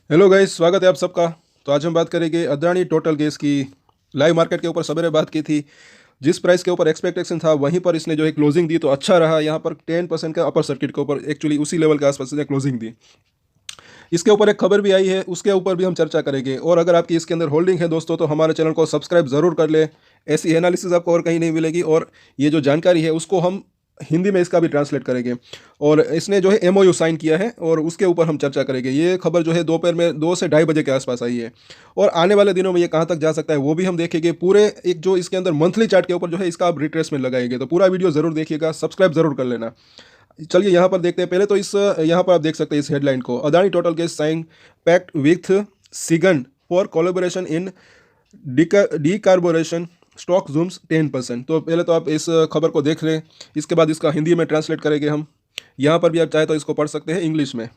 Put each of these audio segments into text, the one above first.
Hello guys, स्वागत है आप सबका। तो आज हम बात करेंगे अदानी टोटल गैस की। लाइव मार्केट के ऊपर सवेरे बात की थी। जिस प्राइस के ऊपर एक्सपेक्टेशन था वहीं पर इसने जो है क्लोजिंग दी तो अच्छा रहा। यहाँ पर 10% का अपर सर्किट के ऊपर एक्चुअली उसी लेवल के आसपास इसने क्लोजिंग दी। इसके ऊपर एक खबर भी आई है, उसके ऊपर भी हम चर्चा करेंगे। और अगर आपकी इसके अंदर होल्डिंग है दोस्तों तो हमारे चैनल को सब्सक्राइब ज़रूर कर ले। ऐसी एनालिसिस आपको और कहीं नहीं मिलेगी। और ये जो जानकारी है उसको हम हिंदी में इसका भी ट्रांसलेट करेंगे। और इसने जो है एमओयू साइन किया है और उसके ऊपर हम चर्चा करेंगे। ये खबर जो है दोपहर में 2 से 2:30 बजे के आसपास आई है। और आने वाले दिनों में ये कहाँ तक जा सकता है वो भी हम देखेंगे। पूरे एक जो इसके अंदर मंथली चार्ट के ऊपर जो है इसका आप रिट्रेसमेंट लगाएंगे। तो पूरा वीडियो ज़रूर देखिएगा, सब्सक्राइब ज़रूर कर लेना। चलिए यहाँ पर देखते हैं। पहले तो इस यहाँ पर आप देख सकते हैं इस हेडलाइन को, Adani Total gas sign pact with सिगन for collaboration in decarbonisation stock zooms 10%। तो पहले तो आप इस खबर को देख लें, इसके बाद इसका हिंदी में ट्रांसलेट करेंगे हम। यहाँ पर भी आप चाहे तो इसको पढ़ सकते हैं इंग्लिश में।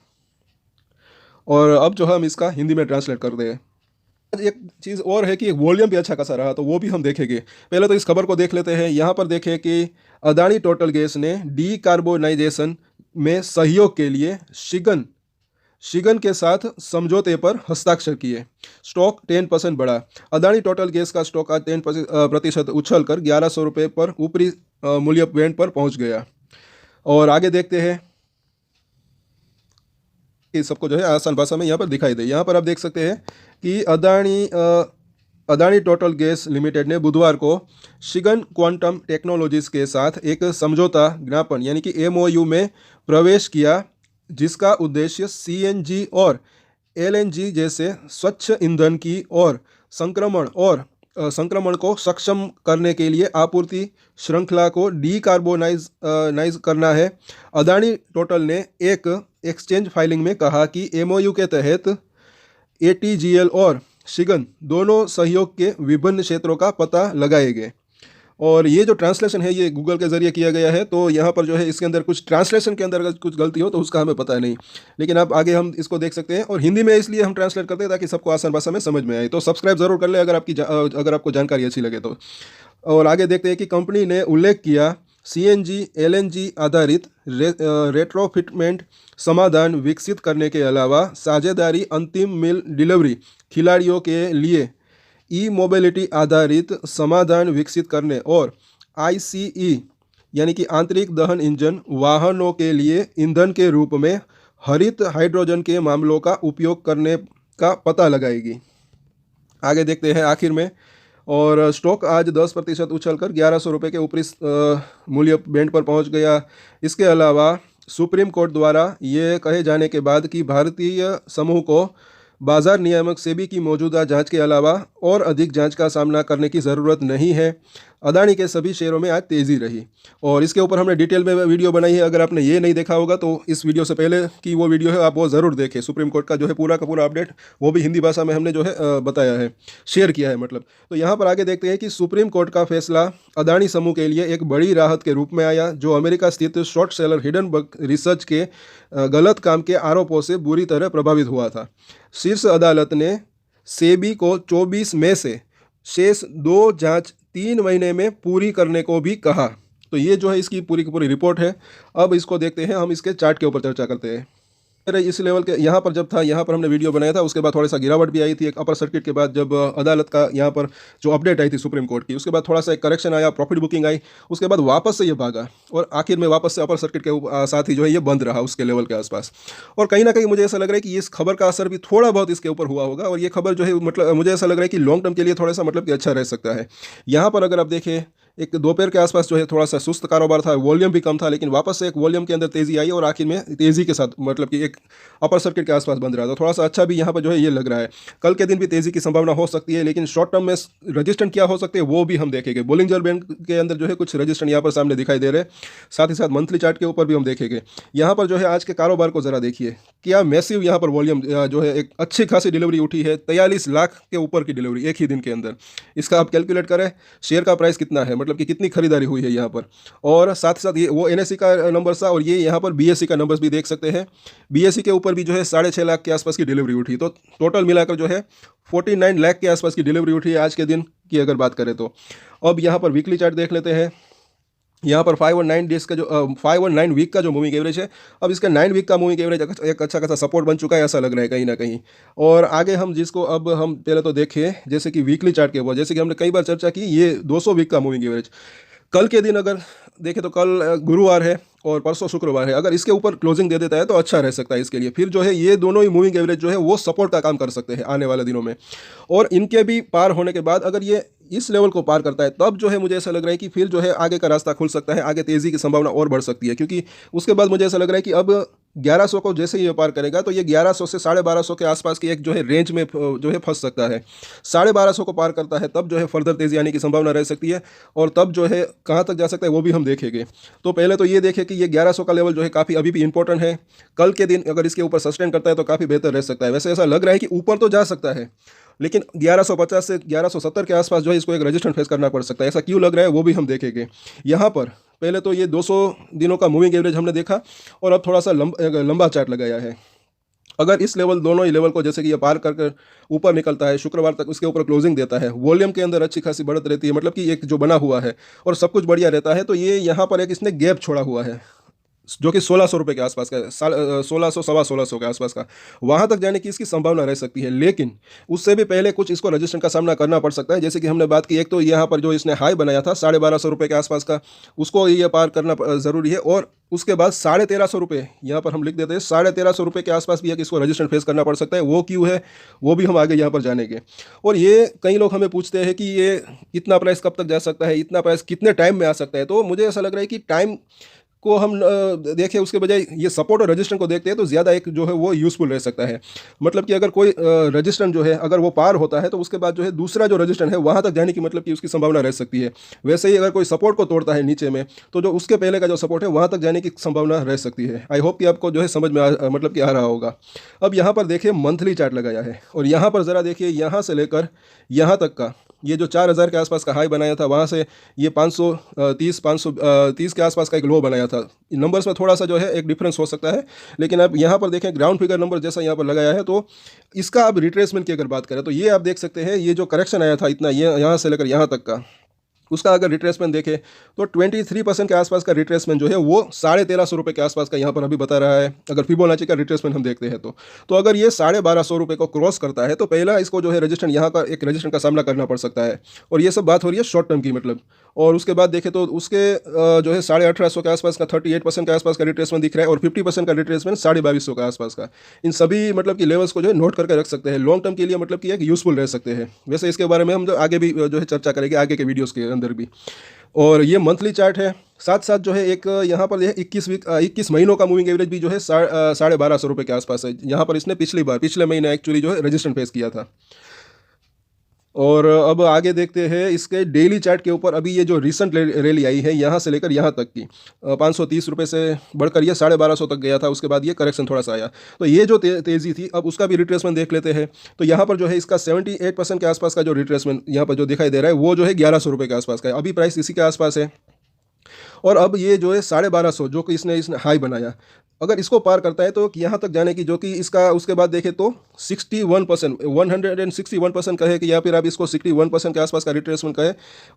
और अब जो है हम इसका हिंदी में ट्रांसलेट करते हैं। एक चीज़ और है कि वॉल्यूम भी अच्छा खासा रहा, तो वो भी हम देखेंगे। पहले तो इस खबर को देख लेते हैं। यहाँ पर देखें कि अदानी टोटल गैस ने डीकार्बोनाइजेशन में सहयोग के लिए शिगन शिगन के साथ समझौते पर हस्ताक्षर किए। स्टॉक 10% बढ़ा। अदानी टोटल गैस का स्टॉक आज 10% उछल कर 1100 रुपये पर ऊपरी मूल्य बैंड पर पहुंच गया। और आगे देखते हैं कि सबको जो है आसान भाषा में यहाँ पर दिखाई दे। यहाँ पर आप देख सकते हैं कि अदानी टोटल गैस लिमिटेड ने बुधवार को शिगन क्वांटम टेक्नोलॉजीज के साथ एक समझौता ज्ञापन यानी कि एमओयू में प्रवेश किया, जिसका उद्देश्य सीएनजी और एलएनजी जैसे स्वच्छ ईंधन की और संक्रमण को सक्षम करने के लिए आपूर्ति श्रृंखला को नाइज करना है। अदानी टोटल ने एक एक्सचेंज फाइलिंग में कहा कि एमओयू के तहत एटीजीएल और शिगन दोनों सहयोग के विभिन्न क्षेत्रों का पता लगाएंगे। और ये जो ट्रांसलेशन है ये गूगल के ज़रिए किया गया है। तो यहाँ पर जो है इसके अंदर कुछ ट्रांसलेशन के अंदर अगर कुछ गलती हो तो उसका हमें पता नहीं, लेकिन अब आगे हम इसको देख सकते हैं। और हिंदी में इसलिए हम ट्रांसलेट करते हैं ताकि सबको आसान भाषा में समझ में आए। तो सब्सक्राइब ज़रूर कर ले अगर आपको जानकारी अच्छी लगे तो। और आगे देखते हैं कि कंपनी ने उल्लेख किया सीएनजी एलएनजी आधारित रेट्रोफिटमेंट समाधान विकसित करने के अलावा साझेदारी अंतिम मील डिलीवरी खिलाड़ियों के लिए ई मोबिलिटी आधारित समाधान विकसित करने और आईसीई यानी कि आंतरिक दहन इंजन वाहनों के लिए ईंधन के रूप में हरित हाइड्रोजन के मामलों का उपयोग करने का पता लगाएगी। आगे देखते हैं आखिर में। और स्टॉक आज 10% उछलकर 1100 रुपये के ऊपरी मूल्य बैंड पर पहुंच गया। इसके अलावा सुप्रीम कोर्ट द्वारा ये कहे जाने के बाद कि भारतीय समूह को बाजार नियामक सेबी की मौजूदा जांच के अलावा और अधिक जांच का सामना करने की ज़रूरत नहीं है, अदानी के सभी शेयरों में आज तेज़ी रही। और इसके ऊपर हमने डिटेल में वीडियो बनाई है। अगर आपने ये नहीं देखा होगा तो इस वीडियो से पहले की वो वीडियो है, आप वो ज़रूर देखें। सुप्रीम कोर्ट का जो है पूरा का पूरा अपडेट वो भी हिंदी भाषा में हमने जो है बताया है, शेयर किया है मतलब। तो यहाँ पर आगे देखते हैं कि सुप्रीम कोर्ट का फैसला अदानी समूह के लिए एक बड़ी राहत के रूप में आया, जो अमेरिका स्थित शॉर्ट सेलर हिडनबर्ग रिसर्च के गलत काम के आरोपों से बुरी तरह प्रभावित हुआ था। शीर्ष अदालत ने सेबी को 24 मई से शेष 2 जांच 3 महीने में पूरी करने को भी कहा। तो ये जो है इसकी पूरी की पूरी रिपोर्ट है। अब इसको देखते हैं, हम इसके चार्ट के ऊपर चर्चा करते हैं। अरे इस लेवल के यहाँ पर जब था, यहाँ पर हमने वीडियो बनाया था, उसके बाद थोड़ा सा गिरावट भी आई थी एक अपर सर्किट के बाद, जब अदालत का यहाँ पर जो अपडेट आई थी सुप्रीम कोर्ट की, उसके बाद थोड़ा सा एक करेक्शन आया, प्रॉफिट बुकिंग आई, उसके बाद वापस से ये भागा और आखिर में वापस से अपर सर्किट के साथ ही जो है ये बंद रहा उसके लेवल के आसपास। और कहीं ना कहीं मुझे ऐसा लग रहा है कि इस खबर का असर भी थोड़ा बहुत इसके ऊपर हुआ होगा। और ये खबर जो है मतलब मुझे ऐसा लग रहा है कि लॉन्ग टर्म के लिए थोड़ा सा मतलब कि अच्छा रह सकता है। यहाँ पर अगर आप देखें एक दोपहर के आसपास जो है थोड़ा सा सुस्त कारोबार था, वॉल्यूम भी कम था, लेकिन वापस से एक वॉल्यूम के अंदर तेज़ी आई और आखिर में तेज़ी के साथ मतलब कि एक अपर सर्किट के आसपास बंद रहा। तो थोड़ा सा अच्छा भी यहाँ पर जो है ये लग रहा है। कल के दिन भी तेज़ी की संभावना हो सकती है, लेकिन शॉर्ट टर्म में रजिस्टेंट क्या हो सकते हैं वो भी हम देखेंगे। बोलिंजर बैंक के अंदर जो है कुछ रजिस्टेंट यहाँ पर सामने दिखाई दे रहे हैं। साथ ही साथ मंथली चार्ट के ऊपर भी हम देखेंगे। यहाँ पर जो है आज के कारोबार को ज़रा देखिए, क्या मैसिव यहाँ पर वॉल्यूम जो है एक अच्छी खासी डिलीवरी उठी है। 43 लाख के ऊपर की डिलीवरी एक ही दिन के अंदर। इसका आप कैलकुलेट करें शेयर का प्राइस कितना है, मतलब कि कितनी खरीदारी हुई है यहाँ पर। और साथ ही साथ ये वो एनएससी का नंबर था और ये यहाँ पर बीएससी का नंबर्स भी देख सकते हैं। बीएससी के ऊपर भी जो है 6.5 लाख के आसपास की डिलीवरी उठी। तो टोटल मिलाकर जो है 49 लाख के आसपास की डिलीवरी उठी है आज के दिन की अगर बात करें तो। अब यहाँ पर वीकली चार्ट देख लेते हैं। यहाँ पर 5 और 9 डेज का जो 5 और 9 वीक का जो मूविंग एवरेज है, अब इसका 9 वीक का मूविंग एवरेज एक अच्छा खासा सपोर्ट बन चुका है, ऐसा लग रहा है कहीं ना कहीं। और आगे हम जिसको अब हम पहले तो देखें, जैसे कि वीकली चार्ट के ऊपर, जैसे कि हमने कई बार चर्चा की, ये 200 वीक का मूविंग एवरेज कल के दिन अगर देखें तो कल गुरुवार है और परसों शुक्रवार है, अगर इसके ऊपर क्लोजिंग दे देता है तो अच्छा रह सकता है इसके लिए। फिर जो है ये दोनों ही मूविंग एवरेज जो है वो सपोर्ट का काम कर सकते हैं आने वाले दिनों में। और इनके भी पार होने के बाद अगर ये इस लेवल को पार करता है, तब जो है मुझे ऐसा लग रहा है कि फिर जो है आगे का रास्ता खुल सकता है, आगे तेज़ी की संभावना और बढ़ सकती है। क्योंकि उसके बाद मुझे ऐसा लग रहा है कि अब 1100 को जैसे ही ये पार करेगा तो ये 1100 से 1250 के आसपास की एक जो है रेंज में जो है फंस सकता है। 1250 को पार करता है तब जो है फर्दर तेज़ी आने की संभावना रह सकती है, और तब जो है कहाँ तक जा सकता है वो भी हम देखेंगे। तो पहले तो ये देखें कि ये 1100 का लेवल जो है काफ़ी अभी भी इंपॉर्टेंट है। कल के दिन अगर इसके ऊपर सस्टेन करता है तो काफ़ी बेहतर रह सकता है। वैसे ऐसा लग रहा है कि ऊपर तो जा सकता है, लेकिन 1150 से 1170 के आसपास जो है इसको एक रेजिस्टेंस फेस करना पड़ सकता है। ऐसा क्यों लग रहा है वो भी हम देखेंगे। यहाँ पर पहले तो ये 200 दिनों का मूविंग एवरेज हमने देखा, और अब थोड़ा सा लंबा चार्ट लगाया है। अगर इस लेवल, दोनों ही लेवल को जैसे कि ये पार कर ऊपर निकलता है, शुक्रवार तक उसके ऊपर क्लोजिंग देता है, वॉल्यूम के अंदर अच्छी खासी बढ़त रहती है, मतलब कि एक जो बना हुआ है और सब कुछ बढ़िया रहता है, तो ये यहाँ पर एक इसने गैप छोड़ा हुआ है जो कि 1600 रुपये के आसपास का है, 1600 सवा 1600 के आसपास का, वहाँ तक जाने की इसकी संभावना रह सकती है। लेकिन उससे भी पहले कुछ इसको रजिस्ट्रेशन का सामना करना पड़ सकता है। जैसे कि हमने बात की, एक तो यहाँ पर जो इसने हाई बनाया था 1250 रुपये के आसपास का, उसको ये पार करना ज़रूरी है। और उसके बाद 1350 रुपये, यहाँ पर हम लिख देते हैं 1350 रुपये के आसपास भी एक इसको रजिस्ट्रेशन फेस करना पड़ सकता है। वो क्यों है वो भी हम आगे यहाँ पर जानेंगे। और ये कई लोग हमें पूछते हैं कि ये इतना प्राइस कब तक जा सकता है, इतना प्राइस कितने टाइम में आ सकता है। तो मुझे ऐसा लग रहा है कि टाइम को हम देखें उसके बजाय ये सपोर्ट और रजिस्टेंस को देखते हैं तो ज़्यादा एक जो है वो यूज़फुल रह सकता है। मतलब कि अगर कोई रजिस्टेंस जो है अगर वो पार होता है तो उसके बाद जो है दूसरा जो रजिस्टेंस है वहाँ तक जाने की मतलब कि उसकी संभावना रह सकती है। वैसे ही अगर कोई सपोर्ट को तोड़ता है नीचे में, तो जो उसके पहले का जो सपोर्ट है वहाँ तक जाने की संभावना रह सकती है। आई होप कि आपको जो है समझ में मतलब कि आ रहा होगा। अब यहाँ पर देखिए मंथली चार्ट लगाया है, और यहाँ पर ज़रा देखिए यहाँ से लेकर यहाँ तक का ये जो 4000 के आसपास का हाई बनाया था, वहाँ से ये 530 के आसपास का एक लो बनाया था। इन नंबर्स में थोड़ा सा जो है एक डिफरेंस हो सकता है, लेकिन अब यहाँ पर देखें ग्राउंड फिगर नंबर जैसा यहाँ पर लगाया है, तो इसका अब रिट्रेसमेंट की अगर बात करें तो ये आप देख सकते हैं, ये जो करेक्शन आया था इतना, ये यहाँ से लेकर यहाँ तक का, उसका अगर रिट्रेसमेंट देखें तो 23% के आसपास का रिट्रेसमेंट जो है वो 1350 रुपये के आसपास का यहाँ पर अभी बता रहा है। अगर फिबोनाची का रिट्रेसमेंट हम देखते हैं तो अगर ये 1250 रुपये को क्रॉस करता है तो पहला इसको जो है रजिस्टेंस, यहाँ का एक रजिस्टेंस का सामना करना पड़ सकता है। और ये सब बात हो रही है शॉर्ट टर्म की, मतलब। और उसके बाद देखें तो उसके जो है 1850 के आसपास का 38% के आसपास का रिट्रेसमेंट दिख रहा है, और 50% का रिट्रेसमेंट 2250 के आसपास का। इन सभी मतलब कि लेवल्स को जो है नोट करके रख सकते हैं, लॉन्ग टर्म के लिए मतलब कि एक यूज़फुल रह सकते हैं। वैसे इसके बारे में हम जो आगे भी जो है चर्चा करेंगे आगे के वीडियोज़ के अंदर भी। और ये मंथली चार्ट है, साथ साथ जो है एक यहाँ पर यह 21 महीनों का मूविंग एवरेज भी जो है 1250 रुपये के आसपास है। यहाँ पर इसने पिछले महीने एक्चुअली जो है रजिस्टेंस फेस किया था। और अब आगे देखते हैं इसके डेली चार्ट के ऊपर। अभी ये जो रिसेंट रैली आई है यहाँ से लेकर यहाँ तक की 530 रुपये से बढ़कर ये 1250 तक गया था, उसके बाद ये करेक्शन थोड़ा सा आया। तो ये जो तेज़ी थी, अब उसका भी रिट्रेसमेंट देख लेते हैं। तो यहाँ पर जो है इसका 78% के आसपास का जो रिट्रेसमेंट यहाँ पर जो दिखाई दे रहा है वो जो है 1100 रुपये के आसपास का है। अभी प्राइस इसी के आसपास है। और अब ये जो है 1250 जो कि इसने हाई बनाया, अगर इसको पार करता है तो यहाँ तक जाने की, जो कि इसका उसके बाद देखें तो 61%, 161% कहे कि, या फिर आप इसको 61% के आसपास का रिट्रेसमेंट कहे,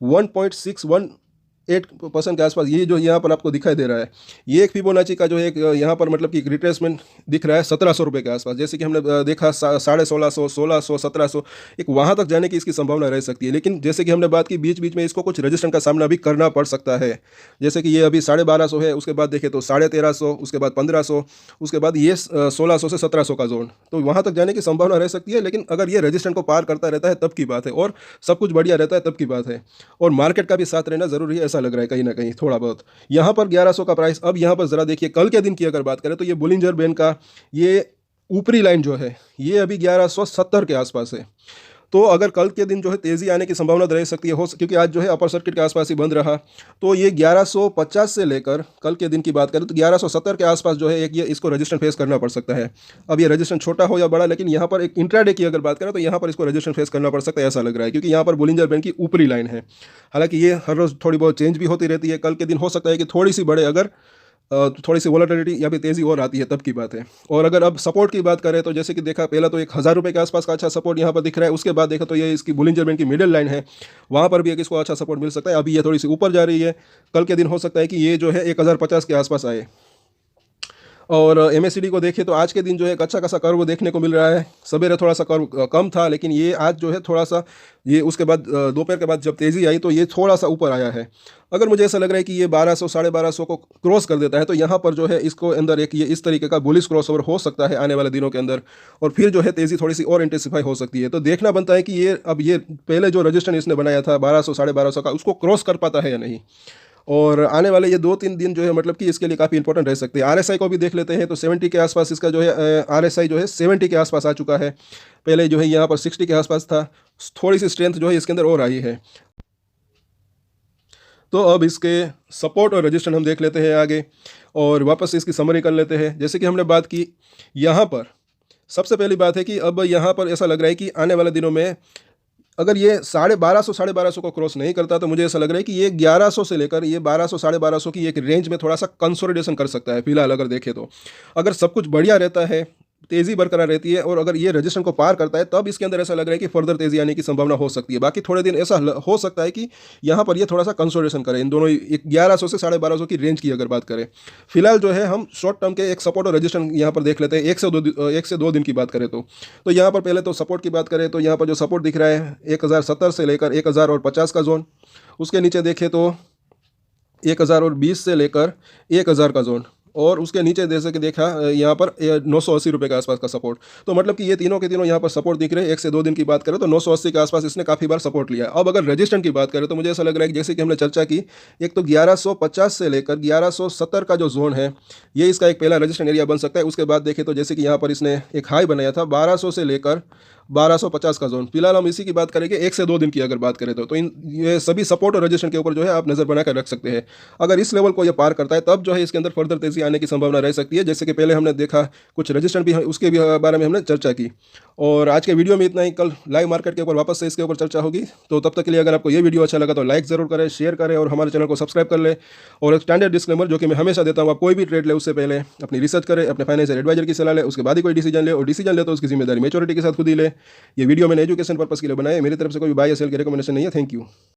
1.618% के आसपास ये जो यहाँ पर आपको दिखाई दे रहा है, ये एक फिबोनाची का जो है यहाँ पर मतलब कि रिट्रेसमेंट दिख रहा है 1700 रुपये के आसपास। जैसे कि हमने देखा 1650, 1600, 1700, एक वहाँ तक जाने की इसकी संभावना रह सकती है। लेकिन जैसे कि हमने बात की, बीच बीच में इसको कुछ रजिस्टेंस का सामना भी करना पड़ सकता है। जैसे कि ये अभी 1250 है, उसके बाद देखें तो 1350, उसके बाद 1500, उसके बाद ये 1600 से 1700 का जोन, तो वहाँ तक जाने की संभावना रह सकती है। लेकिन अगर ये रजिस्टेंस को पार करता रहता है तब की बात है, और सब कुछ बढ़िया रहता है तब की बात है। और मार्केट का भी साथ रहना ज़रूरी है, ऐसा लग रहा है कहीं ना कहीं थोड़ा बहुत। यहाँ पर 1100 का प्राइस। अब यहाँ पर ज़रा देखिए कल के दिन की अगर बात करें तो ये बोलिंजर बैंड का ये ऊपरी लाइन जो है ये अभी 1170 के आसपास है। तो अगर कल के दिन जो है तेज़ी आने की संभावना रह सकती है, क्योंकि आज जो है अपर सर्किट के आसपास ही बंद रहा, तो ये 1150 से लेकर कल के दिन की बात करें तो 1170 के आसपास जो है एक ये इसको रजिस्टेंस फेस करना पड़ सकता है। अब ये रजिस्टेंस छोटा हो या बड़ा, लेकिन यहाँ पर एक इंट्राडे की अगर बात करें तो यहाँ पर इसको रजिस्टेंस फेस करना पड़ सकता है, ऐसा लग रहा है, क्योंकि यहाँ पर बोलिंजर बैंड की ऊपरी लाइन है। हालांकि ये हर रोज़ थोड़ी बहुत चेंज भी होती रहती है, कल के दिन हो सकता है कि थोड़ी सी बढ़े अगर तो थोड़ी सी वॉलेटिलिटी या फिर तेज़ी और आती है, तब की बात है। और अगर अब सपोर्ट की बात करें तो जैसे कि देखा, पहला तो 1000 रुपये के आसपास का अच्छा सपोर्ट यहाँ पर दिख रहा है। उसके बाद देखा तो ये इसकी बुलिंजर बैंड की मिडिल लाइन है, वहाँ पर भी एक इसको अच्छा सपोर्ट मिल सकता है। अभी ये थोड़ी सी ऊपर जा रही है, कल के दिन हो सकता है कि ये जो है 1050 के आसपास आए। और MACD को देखें तो आज के दिन जो है एक अच्छा खासा कर्व देखने को मिल रहा है। सवेरे थोड़ा सा कर्व कम था, लेकिन ये आज जो है थोड़ा सा, ये उसके बाद दोपहर के बाद जब तेज़ी आई तो ये थोड़ा सा ऊपर आया है। अगर मुझे ऐसा लग रहा है कि ये 1200 1250 को क्रॉस कर देता है तो यहाँ पर जो है इसको अंदर एक ये इस तरीके का बुलिश क्रॉसओवर हो सकता है आने वाले दिनों के अंदर, और फिर जो है तेज़ी थोड़ी सी और इंटेंसिफाई हो सकती है। तो देखना बनता है कि ये अब ये पहले जो रजिस्टेंस इसने बनाया था 1200 1250 का, उसको क्रॉस कर पाता है या नहीं। और आने वाले ये 2-3 दिन जो है मतलब कि इसके लिए काफ़ी इंपॉर्टेंट रह सकते हैं। RSI को भी देख लेते हैं तो 70 के आसपास इसका जो है RSI जो है 70 के आसपास आ चुका है। पहले जो है यहाँ पर 60 के आसपास था। थोड़ी सी स्ट्रेंथ जो है इसके अंदर और आई है। तो अब इसके सपोर्ट और रजिस्टेंस हम देख लेते हैं आगे, और वापस से इसकी समरी कर लेते हैं। जैसे कि हमने बात की, यहाँ पर सबसे पहली बात है कि अब यहाँ पर ऐसा लग रहा है कि आने वाले दिनों में अगर ये 1250 को क्रॉस नहीं करता तो मुझे ऐसा लग रहा है कि ये 1100 से लेकर ये 1200 1250 की एक रेंज में थोड़ा सा कंसोलिडेशन कर सकता है फिलहाल, अगर देखें तो। अगर सब कुछ बढ़िया रहता है, तेज़ी बरकरार रहती है, और अगर ये रजिस्ट्रेशन को पार करता है, तब इसके अंदर ऐसा लग रहा है कि फर्दर तेज़ी आने की संभावना हो सकती है। बाकी थोड़े दिन ऐसा हो सकता है कि यहाँ पर ये थोड़ा सा कंसोलिडेशन करे, इन दोनों 1100 से 1250 की रेंज की अगर बात करें। फिलहाल जो है हम शॉर्ट टर्म के एक सपोर्ट और रजिस्ट्रेशन यहाँ पर देख लेते हैं। 1 से 2 दिन की बात करें तो यहाँ पर पहले तो सपोर्ट की बात करें तो यहाँ पर जो सपोर्ट दिख रहा है 1070 से लेकर 1050 का जोन। उसके नीचे देखें तो 1020 से लेकर 1000 का जोन, और उसके नीचे जैसे कि देखा यहाँ पर 980 रुपये के आसपास का सपोर्ट। तो मतलब कि ये तीनों के तीनों यहाँ पर सपोर्ट दिख रहे हैं। 1 से 2 दिन की बात करें तो 980 के आसपास इसने काफ़ी बार सपोर्ट लिया। अब अगर रजिस्टेंस की बात करें तो मुझे ऐसा लग रहा है कि जैसे कि हमने चर्चा की, एक तो 1150 से लेकर 1170 का जो जोन है, ये इसका एक पहला रजिस्टेंस एरिया बन सकता है। उसके बाद देखें तो जैसे कि यहाँ पर इसने एक हाई बनाया था 1200 से लेकर 1250 का जोन। फिलहाल हम इसी की बात करेंगे 1 से 2 दिन की अगर बात करें तो इन ये सभी सपोर्ट और रजिस्टेंस के ऊपर जो है आप नज़र बना कर रख सकते हैं। अगर इस लेवल को ये पार करता है तब जो है इसके अंदर फर्दर तेज़ी आने की संभावना रह सकती है। जैसे कि पहले हमने देखा कुछ रजिस्टेंस भी है, उसके भी बारे में हमने चर्चा की। और आज के वीडियो में इतना ही। कल लाइव मार्केट के ऊपर वापस से इसके ऊपर चर्चा होगी। तो तब तक के लिए अगर आपको ये वीडियो अच्छा लगा तो लाइक ज़रूर करें, शेयर करें और हमारे चैनल को सब्सक्राइब कर ले। और एक स्टैंडर्ड डिस्क्लेमर जो कि मैं हमेशा देता हूँ, आप कोई भी ट्रेड ले उससे पहले अपनी रिसर्च करें, अपने फाइनेंशियल एडवाइजर की सलाह ले, उसके बाद ही कोई डिसीजन ले, और डिसीजन ले तो उसकी जिम्मेदारी मैच्योरिटी के साथ खुद ही ले। ये वीडियो मैंने एजुकेशन पर्पस के लिए बनाया है, मेरी तरफ से कोई बाय या सेल की रिकमेंडेशन नहीं है। Thank you.